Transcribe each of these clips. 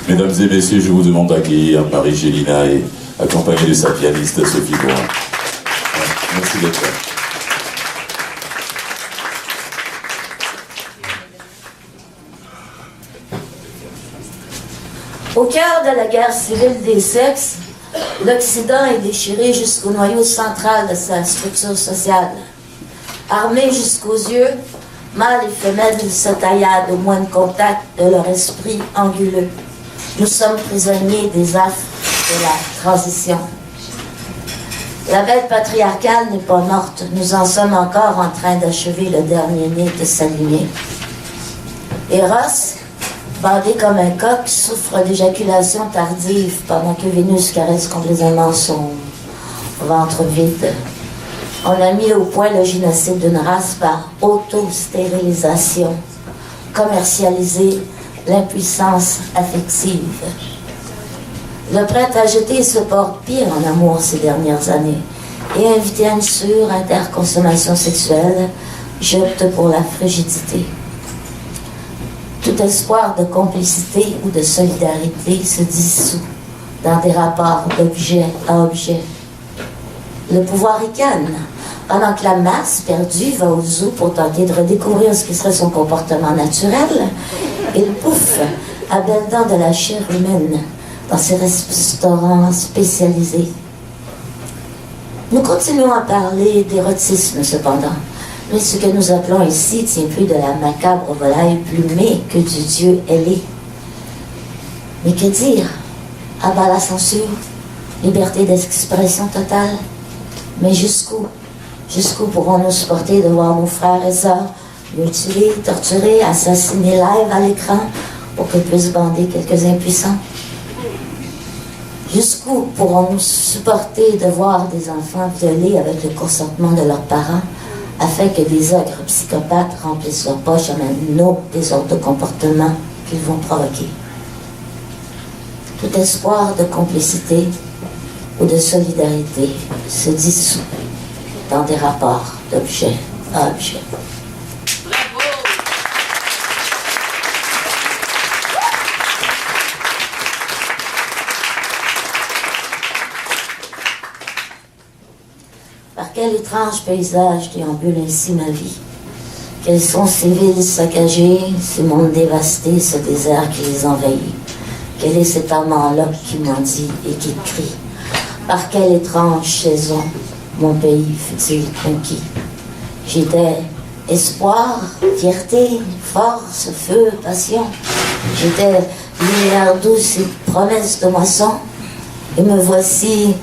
Mesdames et messieurs, je vous demande d'accueillir Marie Gélina et accompagnée de sa pianiste Sophie Boin. Merci d'être là. Au cœur de la guerre civile des sexes, l'Occident est déchiré jusqu'au noyau central de sa structure sociale. Armés jusqu'aux yeux, mâles et femelles se tailladent au moindre contact de leur esprit anguleux. Nous sommes prisonniers des affres de la transition. La bête patriarcale n'est pas morte. Nous en sommes encore en train d'achever le dernier né de s'aligner. Eros, bandé comme un coq, souffre d'éjaculation tardive pendant que Vénus caresse complaisamment son ventre vide. On a mis au point le génocide d'une race par auto-stérilisation, commercialiser l'impuissance affective. Le prêtre agité se porte pire en amour ces dernières années et invité à une sur-interconsommation sexuelle, j'opte pour la frigidité. Tout espoir de complicité ou de solidarité se dissout dans des rapports d'objet à objet. Le pouvoir ricane, pendant que la masse perdue va au zoo pour tenter de redécouvrir ce qui serait son comportement naturel. Il bouffe à belles dents de la chair humaine dans ces restaurants spécialisés. Nous continuons à parler d'érotisme cependant, mais ce que nous appelons ici tient plus de la macabre volaille plumée que du Dieu ailé. Mais que dire? À bas la censure, liberté d'expression totale. Mais jusqu'où? Jusqu'où pourrons-nous supporter de voir nos frères et sœurs mutilés, torturés, assassinés live à l'écran pour que puissent bander quelques impuissants? Jusqu'où pourrons-nous supporter de voir des enfants violés avec le consentement de leurs parents afin que des ogres psychopathes remplissent leurs poches à nos désordres de comportement qu'ils vont provoquer? Tout espoir de complicité ou de solidarité se dissout dans des rapports d'objet à objet. Par quel étrange paysage déambule ainsi ma vie? Quels sont ces villes saccagées, ces mondes dévastés, ce désert qui les envahit? Quel est cet amant-là qui mendie et qui crie? Par quelle étrange saison mon pays fut-il conquis? J'étais espoir, fierté, force, feu, passion. J'étais lumière douce et promesse de moisson. Et me voici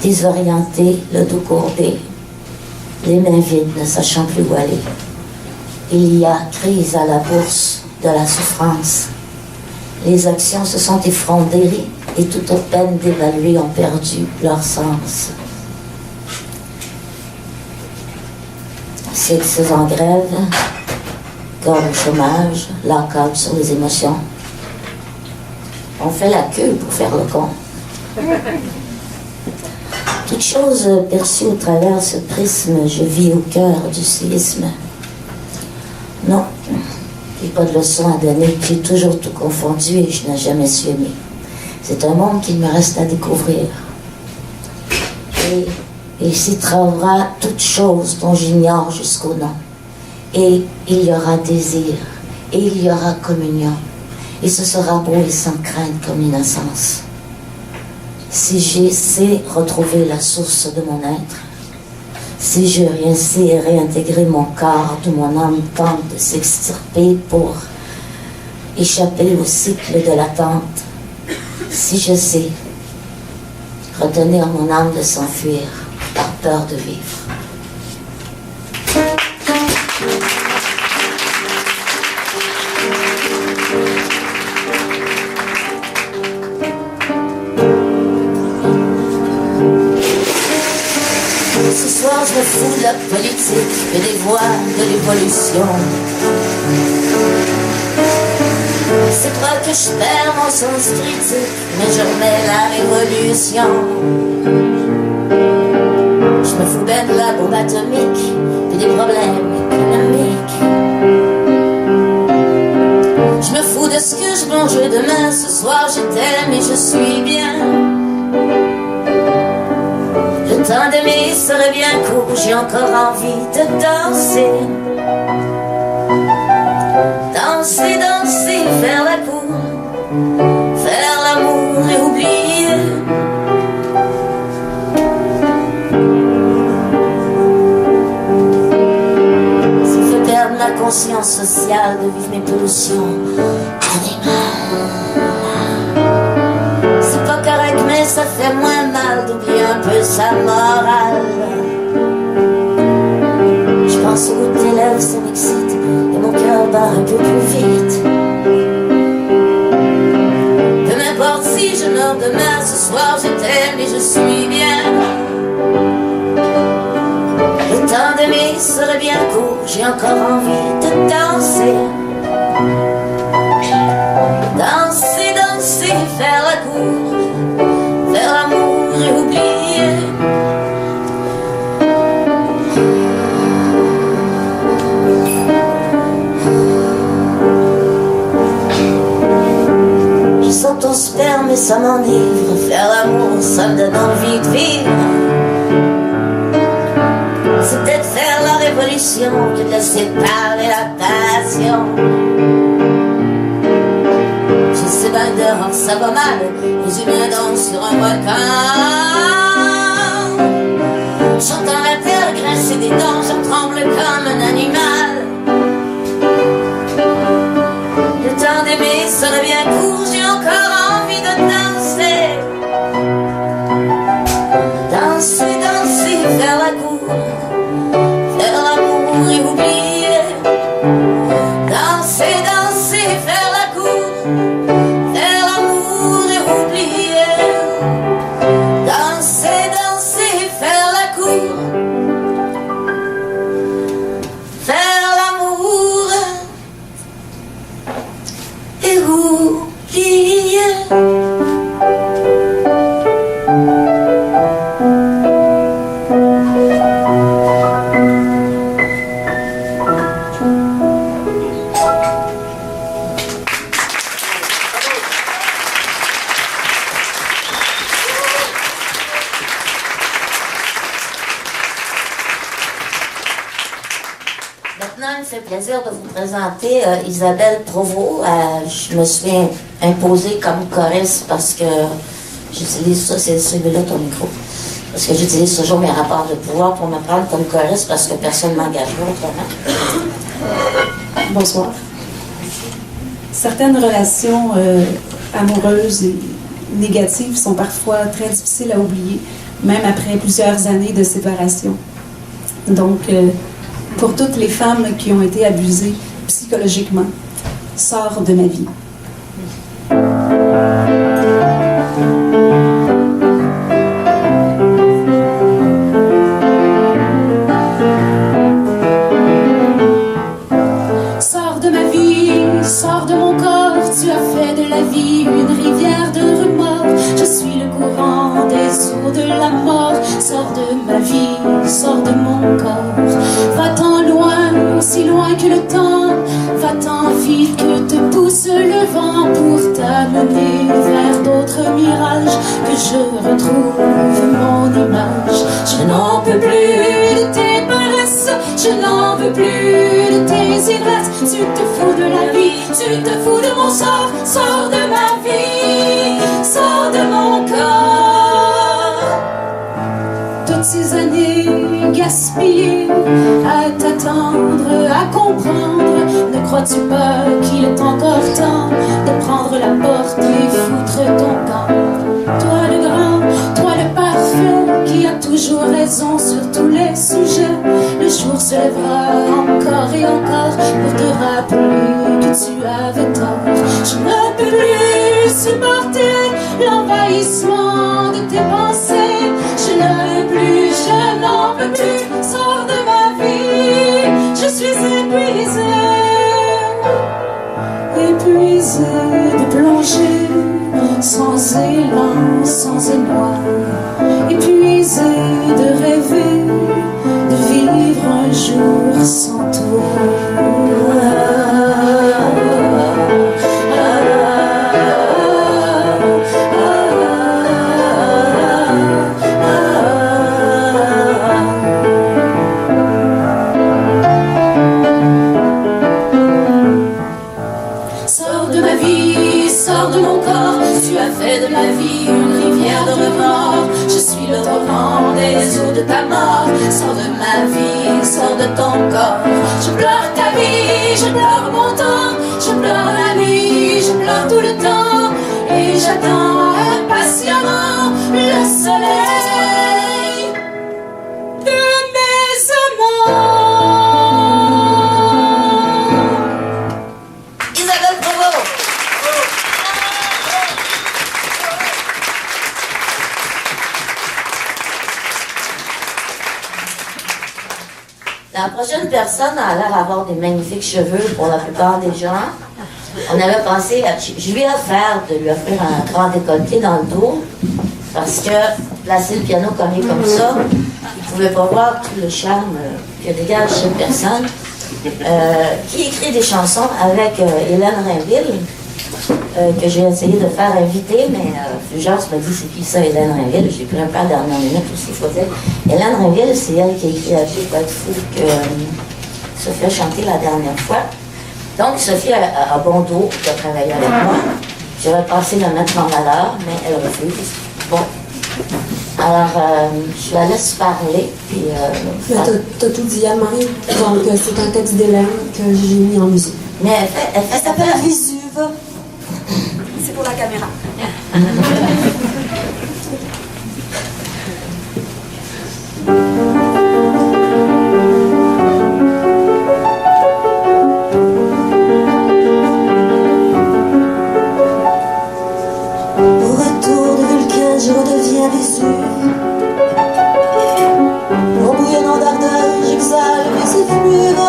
désorienté, le dos courbé, les mains vides, ne sachant plus où aller. Il y a crise à la bourse de la souffrance. Les actions se sont effondrées et toute peine d'évaluer ont perdu leur sens. Sexes en grève, corps au chômage, lock-up sur les émotions. On fait la queue pour faire le con. Toute chose perçue au travers ce prisme, je vis au cœur du séisme. Non, j'ai pas de leçon à donner, j'ai toujours tout confondu et je n'ai jamais su aimer. C'est un monde qu'il me reste à découvrir. Et il s'y trouvera toute chose dont j'ignore jusqu'au nom. Et il y aura désir, et il y aura communion, et ce sera beau et sans crainte comme l'innocence. Si je sais retrouver la source de mon être, si je sais réintégrer mon corps d'où mon âme tente de s'extirper pour échapper au cycle de l'attente, si je sais retenir mon âme de s'enfuir par peur de vivre. fous de la politique et des voies de l'évolution. C'est pas que je perds mon sens critique, mais je remets la révolution. Je me fous ben de la bombe atomique et des problèmes économiques. Je me fous de ce que je mange demain. Ce soir je t'aime et je suis bien. Le temps d'aimer serait bien court. J'ai encore envie de danser. Danser, danser, faire la cour, faire l'amour et oublier. Ça me fait perdre ma conscience sociale de vivre mes pulsions animales. C'est pas correct mais ça fait moins mal d'oublier un peu sa morale. Je pense au bout de tes lèvres, ça m'excite. Mon cœur bat un peu plus vite. Peu m'importe si je meurs demain, ce soir je t'aime et je suis bien. Le temps d'aimer serait bien court, j'ai encore envie de danser. Danser, danser, faire la cour, faire l'amour et oublier. Je sens ton sperme et ça m'enivre. Faire l'amour, ça me donne envie de vivre. C'est peut-être faire la révolution que de laisser parler la passion. Je sais bien dehors, ça va mal. Les humains dansent sur un volcan. J'entends la terre grincer des dents. Je tremble comme un animal. Le temps d'aimer serait bien court, j'ai encore envie de danser. Danser, danser, faire la cour, faire l'amour et oublier. Danser, danser, faire la cour, faire l'amour et oublier. Danser, danser, faire la cour, faire l'amour et oublier. Maintenant, il me fait plaisir de vous présenter Isabelle Provost. Je me suis imposée comme choriste parce que j'utilise ça, c'est celui-là ton micro. Parce que j'utilise toujours mes rapports de pouvoir pour me prendre comme choriste parce que personne ne m'engage autrement. Bonsoir. Certaines relations amoureuses et négatives sont parfois très difficiles à oublier, même après plusieurs années de séparation. Donc, pour toutes les femmes qui ont été abusées psychologiquement, sors de ma vie. Sors de ma vie, sors de mon corps, tu as fait de la vie une rivière de remords. Je suis le courant des eaux de la mort. Sors de ma vie, sors de mon corps. Va-t'en loin, aussi loin que le temps. Va-t'en vite que te pousse le vent pour t'amener vers d'autres mirages. Que je retrouve mon image. Je n'en peux plus de tes paresses, je n'en veux plus de tes ivresses. Tu te fous de la vie, tu te fous de mon sort. Sors de ma vie, sors de mon corps. Toutes ces années gaspillées à t'attendre, à comprendre. Ne crois-tu pas qu'il est encore temps de prendre la porte et foutre ton camp? Toi le grand, toi le parfait, qui a toujours raison sur tous les sujets. Le jour se lèvera encore et encore pour te rappeler que tu avais tort. Je ne peux plus supporter l'envahissement de tes pensées. Je ne peux plus, je n'en peux plus. je suis épuisée de plonger sans élan, sans émoi, épuisée de rêver, de vivre un jour sans toi. Sors de mon corps, tu as fait de ma vie une rivière de remords. Je suis le torrent des eaux de ta mort. Sors de ma vie, sors de ton corps. Je pleure ta vie, je pleure mon temps. Je pleure la nuit, je pleure tout le temps. Et j'attends impatiemment le soleil de mes amants. La prochaine personne a l'air d'avoir des magnifiques cheveux pour la plupart des gens. On avait pensé, je lui ai offert de lui offrir un grand décolleté dans le dos, parce que placer le piano comme il est comme ça, il ne pouvait pas voir tout le charme que dégage cette personne, qui écrit des chansons avec Hélène Rainville, que j'ai essayé de faire inviter, mais Fulgence m'a dit c'est qui ça, Hélène Rainville. J'ai pris un peu à la dernière minute aussi, il faut dire. Hélène Rainville, c'est elle qui a écrit la vie pas de fou que Sophie a chanté la dernière fois. Donc Sophie a bon dos de travailler avec moi. J'aurais pensé la mettre en valeur, mais elle refuse. Bon. Alors, je la laisse parler. Puis, t'as tout dit, Anne-Marie. Donc, c'est un texte d'Hélène que j'ai mis en musique. Mais elle s'appelle Vésuve. C'est pour la caméra. Au retour de Vulcain, je redeviens Vésuve. En bouillonnant d'ardeur, j'exhale mes effluves.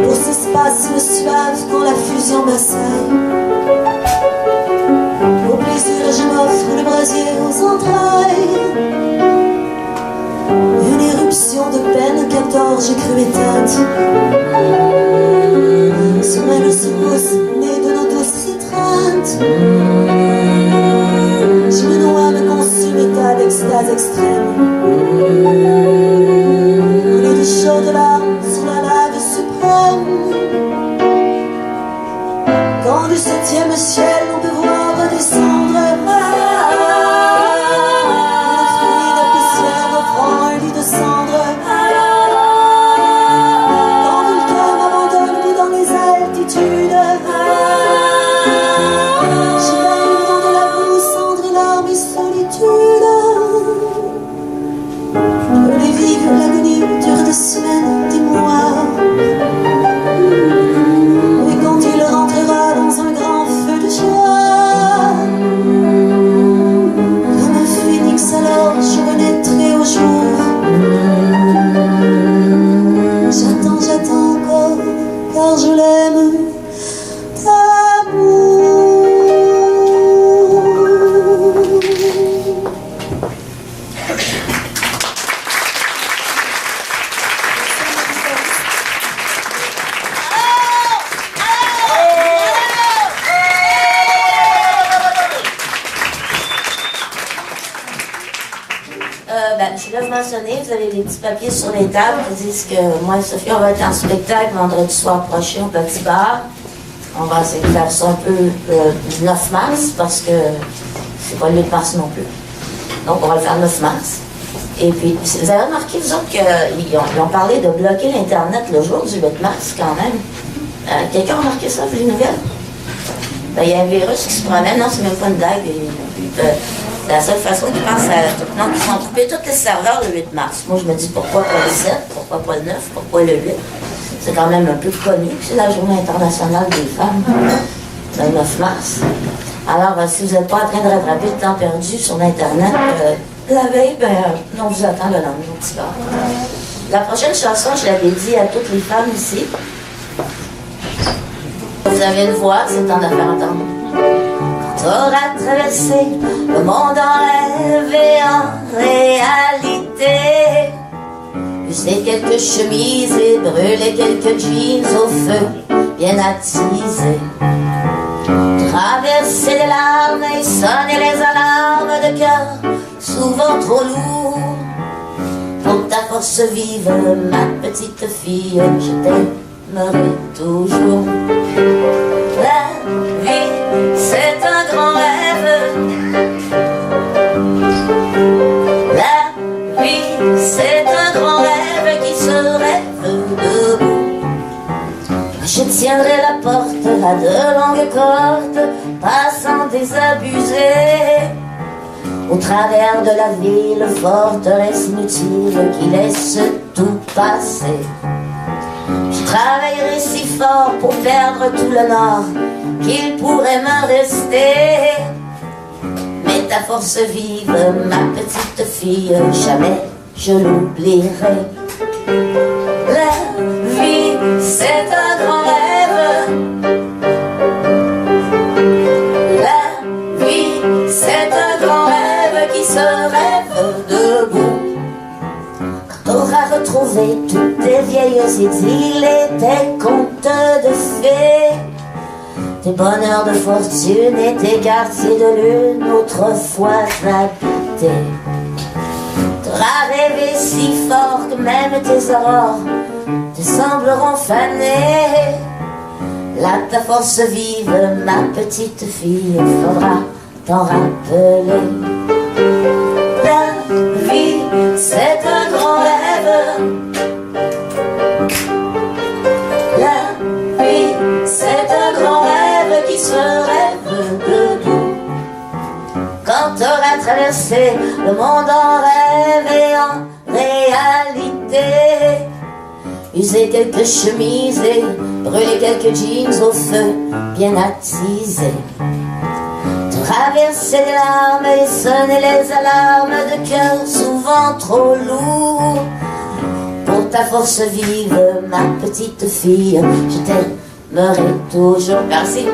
Pour s'espace suave quand la fusion m'assaille. Au plaisir, je m'offre le brasier aux entrailles. Une éruption de peine qu'à j'ai cru éteinte. Sommeil le secousse, né de nos douces étreintes. Je me noie, me consume, état d'extase extrême. Coulée de chaudes larmes sur la lave suprême. Quand du 7e ciel on peut voir redescendre une poussière offrant un lit de cendres. Quand Vulcain m'abandonne dans les altitudes, j'évalue dans de la boue, cendre, larmes et solitude. Je les vivre l'agonie dure des semaines, des mois. Et quand il rentrera dans un grand feu de joie, comme un phénix alors je renaîtrai au jour. J'attends encore, car je l'aime d'amour. Je voulais vous mentionner, vous avez des petits papiers sur les tables qui disent que moi et Sophie, on va être en spectacle vendredi soir prochain au Petit Bar. On va essayer de faire ça un peu du 9 mars parce que c'est pas le 8 mars non plus. Donc on va le faire le 9 mars. Et puis, vous avez remarqué, vous autres, qu'ils ont parlé de bloquer l'Internet le jour du 8 mars quand même. Quelqu'un a remarqué ça, vu les nouvelles? Ben, il y a un virus qui se promène, non, c'est même pas une dague. La seule façon qu'ils pensent à... Donc, ils ont coupé tous les serveurs le 8 mars. Moi, je me dis, pourquoi pas le 7? Pourquoi pas le 9? Pourquoi le 8? C'est quand même un peu connu. C'est la Journée internationale des femmes, le 9 mars. Alors, si vous n'êtes pas en train de rattraper le temps perdu sur l'Internet, la veille, ben, on vous attend le lendemain au petit bar. La prochaine chanson, je la dédie à toutes les femmes ici. Vous avez une voix, c'est temps de la faire entendre. Quand t'auras traversé le monde en rêve et en réalité, usé quelques chemises et brûlé quelques jeans au feu bien attisé, traverser les larmes et sonner les alarmes de cœur souvent trop lourd. Pour ta force vive, ma petite fille, je t'aimerai toujours. La vie, c'est un grand rêve. La vie, c'est un grand rêve qui se rêve debout. Je tiendrai la porte à de longues cordes, passant désabusée, au travers de la ville, forteresse inutile qui laisse tout passer. Je travaillerai si fort pour perdre tout le nord qu'il pourrait me rester. Mais ta force vive, ma petite fille, jamais je l'oublierai. La vie, c'est un grand rêve. La vie, c'est un grand rêve qui se rêve debout. Quand t'auras retrouvé toutes tes vieilles idylles et tes contes de fées, tes bonheurs de fortune et tes quartiers de lune autrefois habités, t'auras rêvé si fort que même tes aurores te sembleront fanées. Là ta force vive, ma petite fille, faudra t'en rappeler. La vie, c'est un grand rêve. La vie, c'est un grand rêve qui se rêve debout. Quand t'auras traversé le monde en rêve et en réalité, usé quelques chemises et brûlé quelques jeans au feu bien attisé, traverser les larmes et sonner les alarmes de cœur souvent trop lourds. Pour ta force vive, ma petite fille, je t'aimerai toujours. Merci.